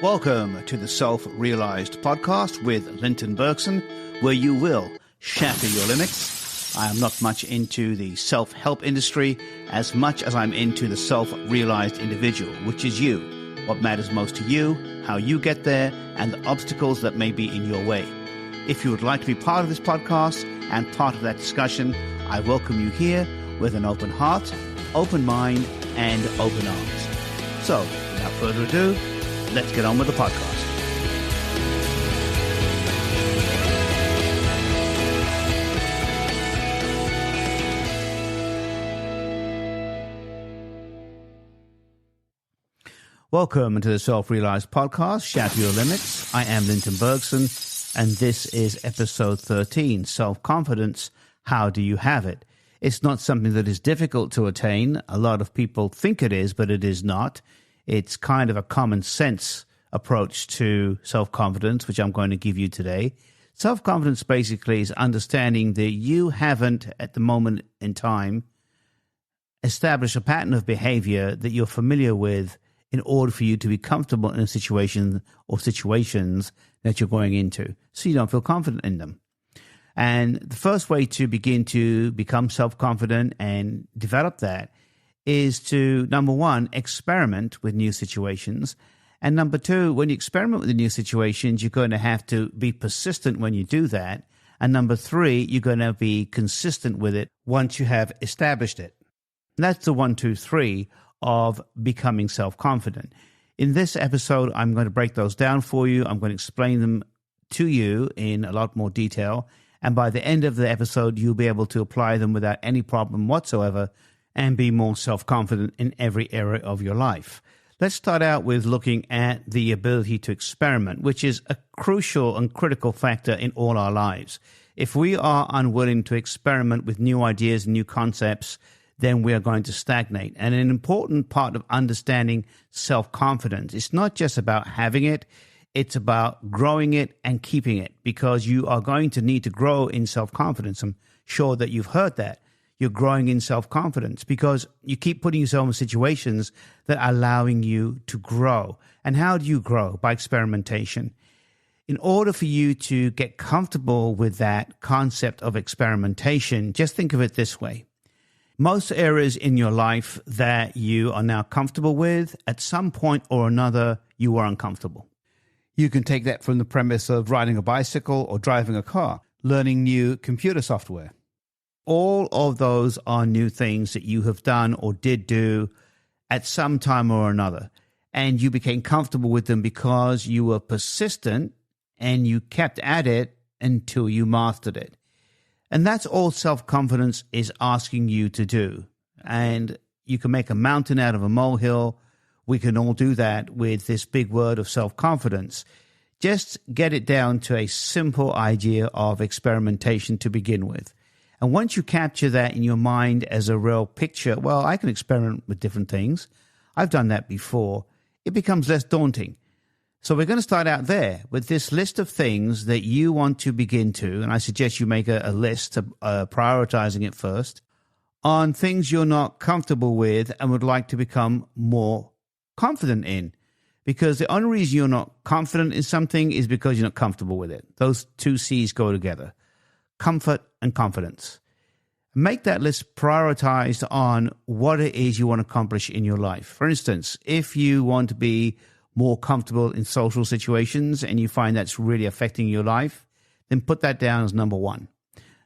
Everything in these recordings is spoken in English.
Welcome to the Self-Realized Podcast with Linton Bergson, where you will shatter your limits. I am not much into the self-help industry as much as I'm into the self-realized individual, which is you. What matters most to you, how you get there, and the obstacles that may be in your way. If you would like to be part of this podcast and part of that discussion, I welcome you here with an open heart, open mind, and open arms. So, without further ado, let's get on with the podcast. Welcome to the Self-Realized Podcast, Shatter Your Limits. I am Linton Bergson, and this is episode 13, Self-Confidence, How Do You Have It? It's not something that is difficult to attain. A lot of people think it is, but it is not. It's kind of a common sense approach to self-confidence, which I'm going to give you today. Self-confidence basically is understanding that you haven't, at the moment in time, established a pattern of behavior that you're familiar with in order for you to be comfortable in a situation or situations that you're going into, so you don't feel confident in them. And the first way to begin to become self-confident and develop that is to, number one, experiment with new situations. And number two, when you experiment with the new situations, you're going to have to be persistent when you do that. And number three, you're going to be consistent with it once you have established it. And that's the 1, 2, 3 of becoming self-confident. In this episode, I'm going to break those down for you. I'm going to explain them to you in a lot more detail. And by the end of the episode, you'll be able to apply them without any problem whatsoever and be more self-confident in every area of your life. Let's start out with looking at the ability to experiment, which is a crucial and critical factor in all our lives. If we are unwilling to experiment with new ideas and new concepts, then we are going to stagnate. And an important part of understanding self-confidence, it's not just about having it, it's about growing it and keeping it, because you are going to need to grow in self-confidence. I'm sure that you've heard that. You're growing in self-confidence because you keep putting yourself in situations that are allowing you to grow. And how do you grow? By experimentation. In order for you to get comfortable with that concept of experimentation, just think of it this way. Most areas in your life that you are now comfortable with, at some point or another, you were uncomfortable. You can take that from the premise of riding a bicycle or driving a car, learning new computer software. All of those are new things that you have done or did do at some time or another. And you became comfortable with them because you were persistent and you kept at it until you mastered it. And that's all self-confidence is asking you to do. And you can make a mountain out of a molehill. We can all do that with this big word of self-confidence. Just get it down to a simple idea of experimentation to begin with. And once you capture that in your mind as a real picture, well, I can experiment with different things. I've done that before. It becomes less daunting. So we're going to start out there with this list of things that you want to begin to, and I suggest you make a list, prioritizing it first, on things you're not comfortable with and would like to become more confident in. Because the only reason you're not confident in something is because you're not comfortable with it. Those two C's go together. Comfort and confidence. Make that list prioritized on what it is you want to accomplish in your life. For instance, if you want to be more comfortable in social situations and you find that's really affecting your life, then put that down as number one.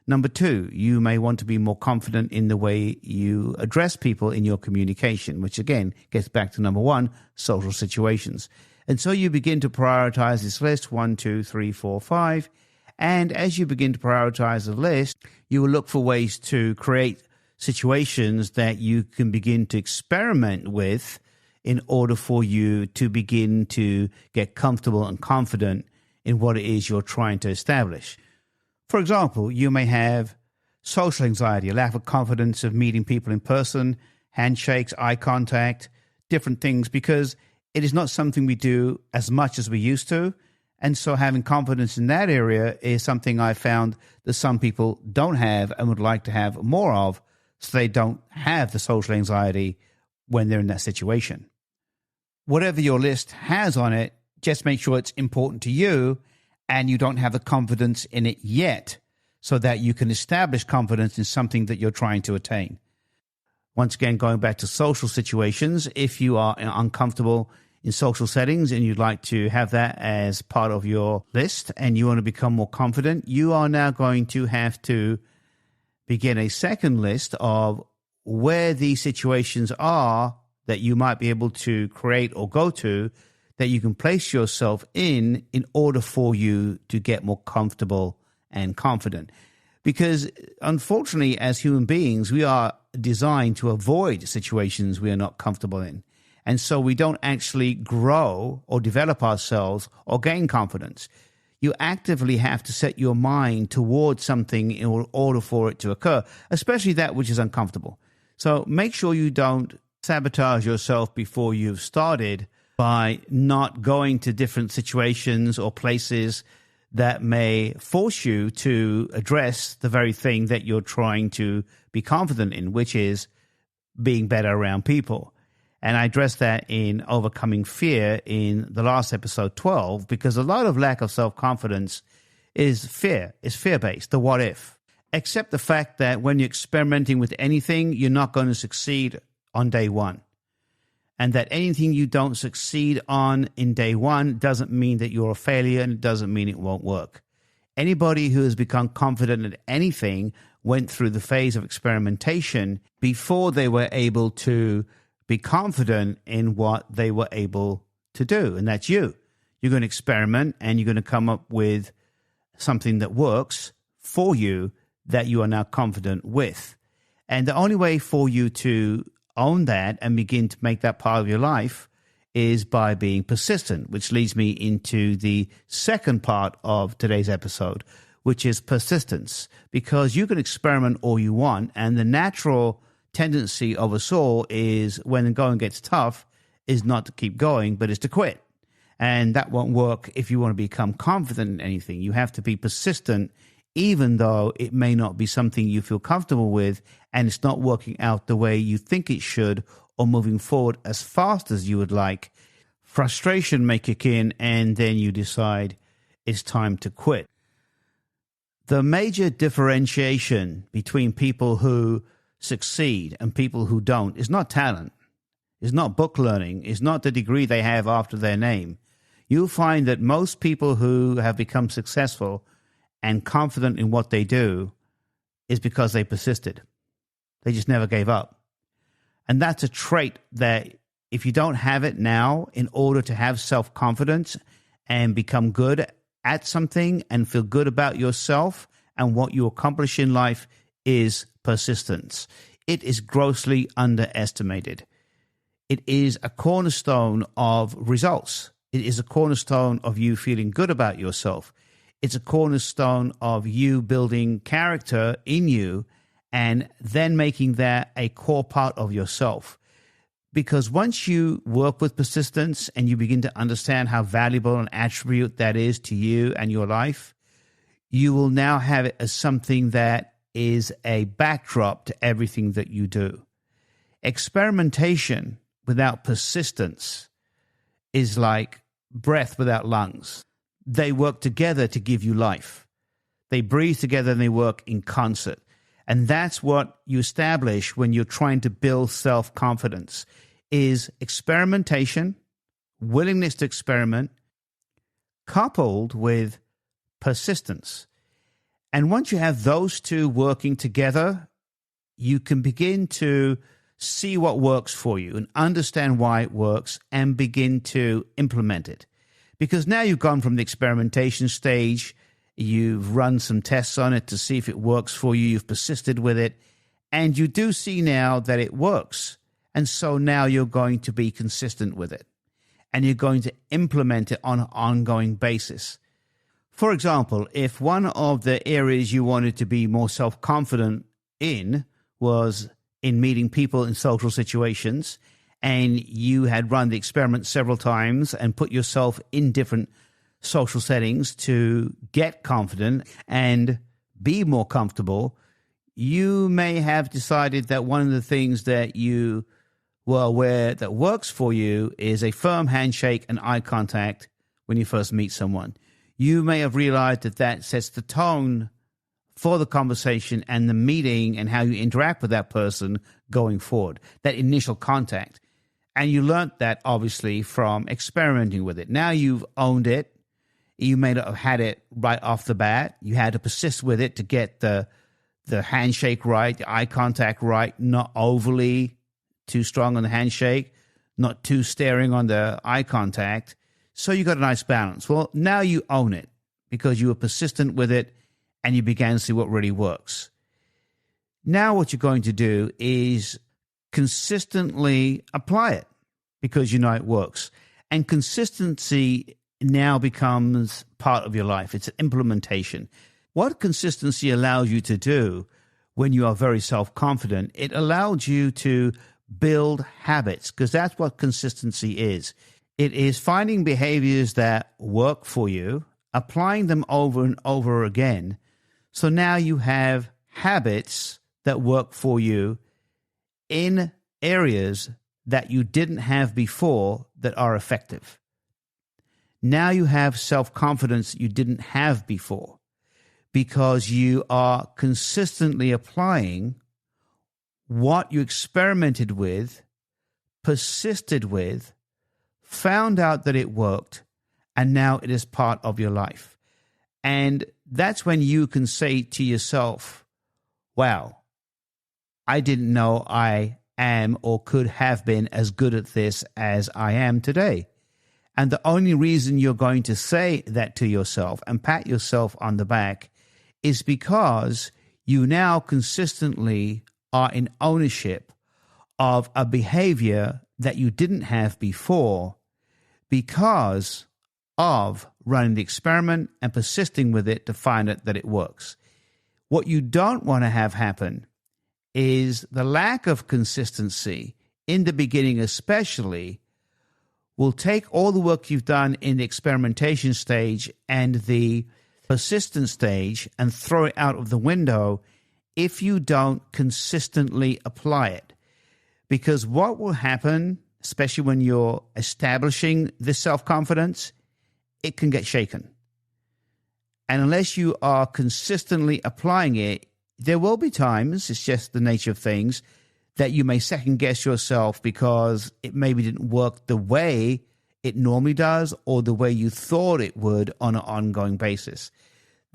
Number two, you may want to be more confident in the way you address people in your communication, which again gets back to number one, social situations. And so you begin to prioritize this list, 1, 2, 3, 4, 5. And as you begin to prioritize the list, you will look for ways to create situations that you can begin to experiment with in order for you to begin to get comfortable and confident in what it is you're trying to establish. For example, you may have social anxiety, a lack of confidence of meeting people in person, handshakes, eye contact, different things, because it is not something we do as much as we used to. And so having confidence in that area is something I found that some people don't have and would like to have more of, so they don't have the social anxiety when they're in that situation. Whatever your list has on it, Just make sure it's important to you and you don't have the confidence in it yet so that you can establish confidence in something that you're trying to attain. Once again, going back to social situations, if you are uncomfortable in social settings and you'd like to have that as part of your list and you want to become more confident, you are now going to have to begin a second list of where these situations are that you might be able to create or go to that you can place yourself in order for you to get more comfortable and confident. Because unfortunately, as human beings, we are designed to avoid situations we are not comfortable in. And so we don't actually grow or develop ourselves or gain confidence. You actively have to set your mind towards something in order for it to occur, especially that which is uncomfortable. So make sure you don't sabotage yourself before you've started by not going to different situations or places that may force you to address the very thing that you're trying to be confident in, which is being better around people. And I addressed that in Overcoming Fear in the last episode 12, because a lot of lack of self-confidence is fear. It's fear-based, the what if. Accept the fact that when you're experimenting with anything, you're not going to succeed on day one. And that anything you don't succeed on in day one doesn't mean that you're a failure, and it doesn't mean it won't work. Anybody who has become confident at anything went through the phase of experimentation before they were able to be confident in what they were able to do. And that's you. You're going to experiment and you're going to come up with something that works for you that you are now confident with. And the only way for you to own that and begin to make that part of your life is by being persistent, which leads me into the second part of today's episode, which is persistence. Because you can experiment all you want, and the natural tendency of us all is, when the going gets tough, is not to keep going, but is to quit. And that won't work if you want to become confident in anything. You have to be persistent, even though it may not be something you feel comfortable with and it's not working out the way you think it should or moving forward as fast as you would like. Frustration may kick in and then you decide it's time to quit. The major differentiation between people who succeed and people who don't is not talent, is not book learning, is not the degree they have after their name. You'll find that most people who have become successful and confident in what they do is because they persisted. They just never gave up. And that's a trait that if you don't have it now, in order to have self-confidence and become good at something and feel good about yourself and what you accomplish in life, is persistence. It is grossly underestimated. It is a cornerstone of results. It is a cornerstone of you feeling good about yourself. It's a cornerstone of you building character in you and then making that a core part of yourself. Because once you work with persistence and you begin to understand how valuable an attribute that is to you and your life, you will now have it as something that is a backdrop to everything that you do. Experimentation without persistence is like breath without lungs. They work together to give you life. They breathe together and they work in concert. And that's what you establish when you're trying to build self-confidence, is experimentation, willingness to experiment, coupled with persistence. And once you have those two working together, you can begin to see what works for you and understand why it works and begin to implement it. Because now you've gone from the experimentation stage, you've run some tests on it to see if it works for you, you've persisted with it, and you do see now that it works. And so now you're going to be consistent with it, and you're going to implement it on an ongoing basis. For example, if one of the areas you wanted to be more self-confident in was in meeting people in social situations, and you had run the experiment several times and put yourself in different social settings to get confident and be more comfortable, you may have decided that one of the things that you were aware that works for you is a firm handshake and eye contact when you first meet someone. You may have realized that that sets the tone for the conversation and the meeting and how you interact with that person going forward, that initial contact. And you learned that, obviously, from experimenting with it. Now you've owned it. You may not have had it right off the bat. You had to persist with it to get the handshake right, the eye contact right, not overly too strong on the handshake, not too staring on the eye contact. So you got a nice balance. Well, now you own it because you were persistent with it and you began to see what really works. Now what you're going to do is consistently apply it because you know it works. And consistency now becomes part of your life. It's an implementation. What consistency allows you to do when you are very self-confident, it allows you to build habits, because that's what consistency is. It is finding behaviors that work for you, applying them over and over again. So now you have habits that work for you in areas that you didn't have before that are effective. Now you have self-confidence you didn't have before because you are consistently applying what you experimented with, persisted with, found out that it worked, and now it is part of your life. And that's when you can say to yourself, wow, I didn't know I am or could have been as good at this as I am today. And the only reason you're going to say that to yourself and pat yourself on the back is because you now consistently are in ownership of a behavior that you didn't have before because of running the experiment and persisting with it to find out that it works. What you don't want to have happen is the lack of consistency in the beginning especially will take all the work you've done in the experimentation stage and the persistent stage and throw it out of the window if you don't consistently apply it. Because what will happen, especially when you're establishing this self-confidence, it can get shaken. And unless you are consistently applying it, there will be times, it's just the nature of things, that you may second guess yourself because it maybe didn't work the way it normally does or the way you thought it would on an ongoing basis.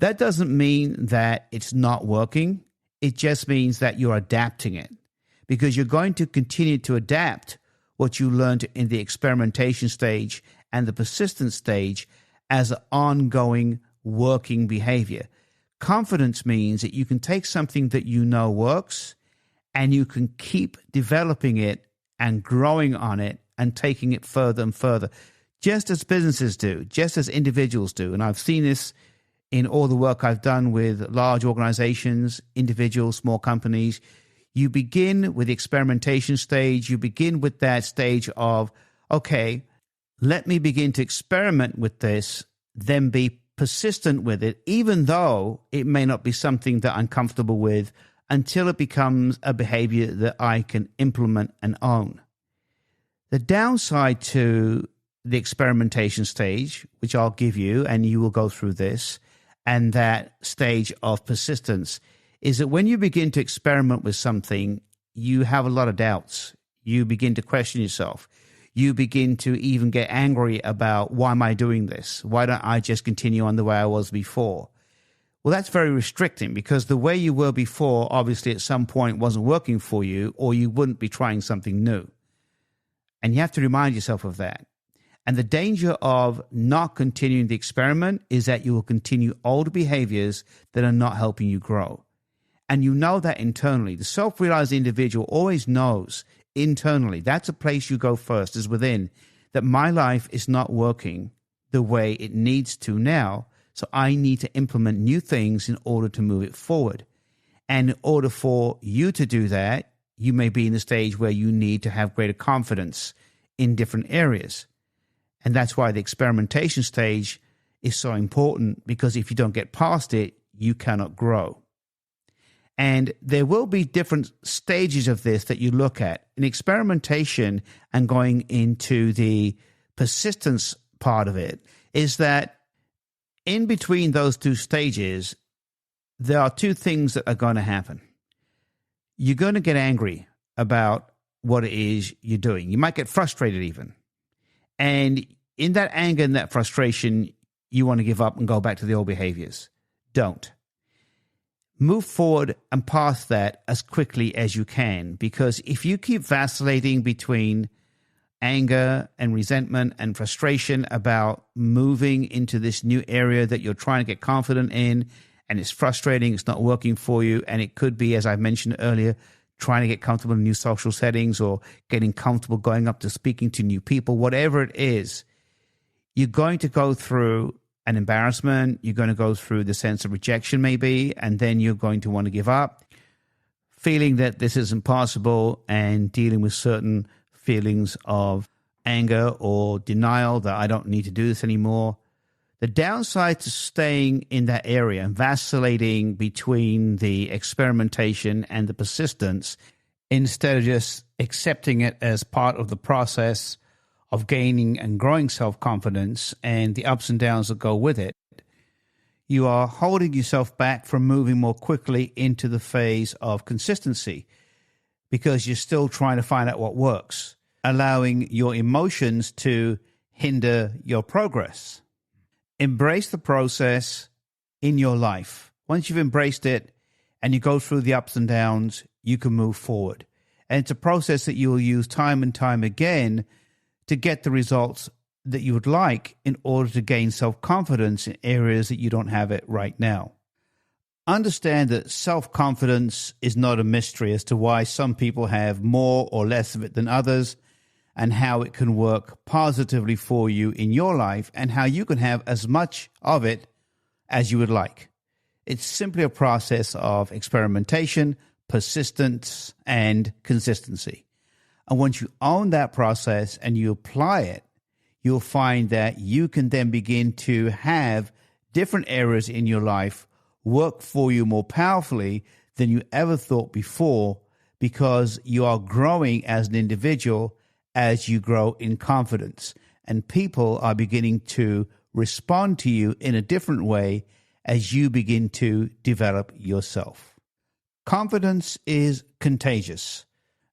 That doesn't mean that it's not working. It just means that you're adapting it because you're going to continue to adapt what you learned in the experimentation stage and the persistent stage as an ongoing working behavior. Confidence means that you can take something that you know works and you can keep developing it and growing on it and taking it further and further, just as businesses do, just as individuals do. And I've seen this in all the work I've done with large organizations, individuals, small companies. You begin with the experimentation stage. You begin with that stage of, okay, let me begin to experiment with this, then be persistent with it, even though it may not be something that I'm comfortable with, until it becomes a behavior that I can implement and own. The downside to the experimentation stage, which I'll give you, and you will go through this, and that stage of persistence, is that when you begin to experiment with something, you have a lot of doubts. You begin to question yourself. You begin to even get angry about, why am I doing this? Why don't I just continue on the way I was before? Well, that's very restricting because the way you were before, obviously at some point wasn't working for you, or you wouldn't be trying something new. And you have to remind yourself of that. And the danger of not continuing the experiment is that you will continue old behaviors that are not helping you grow. And you know that internally. The self-realized individual always knows internally, that's a place you go first, is within, that my life is not working the way it needs to now. So I need to implement new things in order to move it forward. And in order for you to do that, you may be in the stage where you need to have greater confidence in different areas. And that's why the experimentation stage is so important, because if you don't get past it, you cannot grow. And there will be different stages of this that you look at. In experimentation and going into the persistence part of it is that in between those two stages, there are two things that are going to happen. You're going to get angry about what it is you're doing. You might get frustrated even. And in that anger and that frustration, you want to give up and go back to the old behaviors. Don't. Move forward and past that as quickly as you can, because if you keep vacillating between anger and resentment and frustration about moving into this new area that you're trying to get confident in, and it's frustrating, it's not working for you, and it could be, as I mentioned earlier, trying to get comfortable in new social settings or getting comfortable going up to speaking to new people, whatever it is, you're going to go through an embarrassment, you're going to go through the sense of rejection maybe, and then you're going to want to give up, feeling that this isn't possible and dealing with certain feelings of anger or denial that I don't need to do this anymore. The downside to staying in that area and vacillating between the experimentation and the persistence, instead of just accepting it as part of the process of gaining and growing self-confidence and the ups and downs that go with it, you are holding yourself back from moving more quickly into the phase of consistency because you're still trying to find out what works, allowing your emotions to hinder your progress. Embrace the process in your life. Once you've embraced it and you go through the ups and downs, you can move forward. And it's a process that you will use time and time again to get the results that you would like in order to gain self-confidence in areas that you don't have it right now. Understand that self-confidence is not a mystery as to why some people have more or less of it than others, and how it can work positively for you in your life and how you can have as much of it as you would like. It's simply a process of experimentation, persistence, and consistency. And once you own that process and you apply it, you'll find that you can then begin to have different areas in your life work for you more powerfully than you ever thought before, because you are growing as an individual as you grow in confidence. And people are beginning to respond to you in a different way as you begin to develop yourself. Confidence is contagious.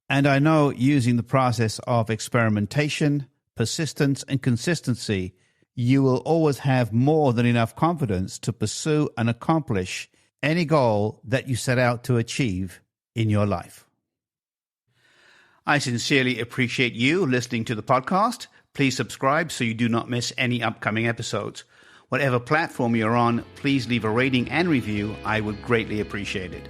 And I know using the process of experimentation, persistence, and consistency, you will always have more than enough confidence to pursue and accomplish any goal that you set out to achieve in your life. I sincerely appreciate you listening to the podcast. Please subscribe so you do not miss any upcoming episodes. Whatever platform you're on, please leave a rating and review. I would greatly appreciate it.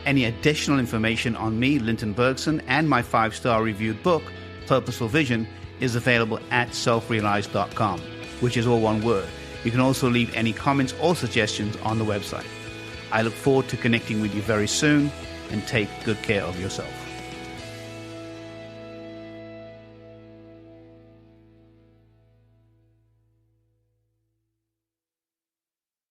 Any additional information on me, Linton Bergson, and my 5-star reviewed book, Purposeful Vision, is available at selfrealized.com, which is all one word. You can also leave any comments or suggestions on the website. I look forward to connecting with you very soon, and take good care of yourself.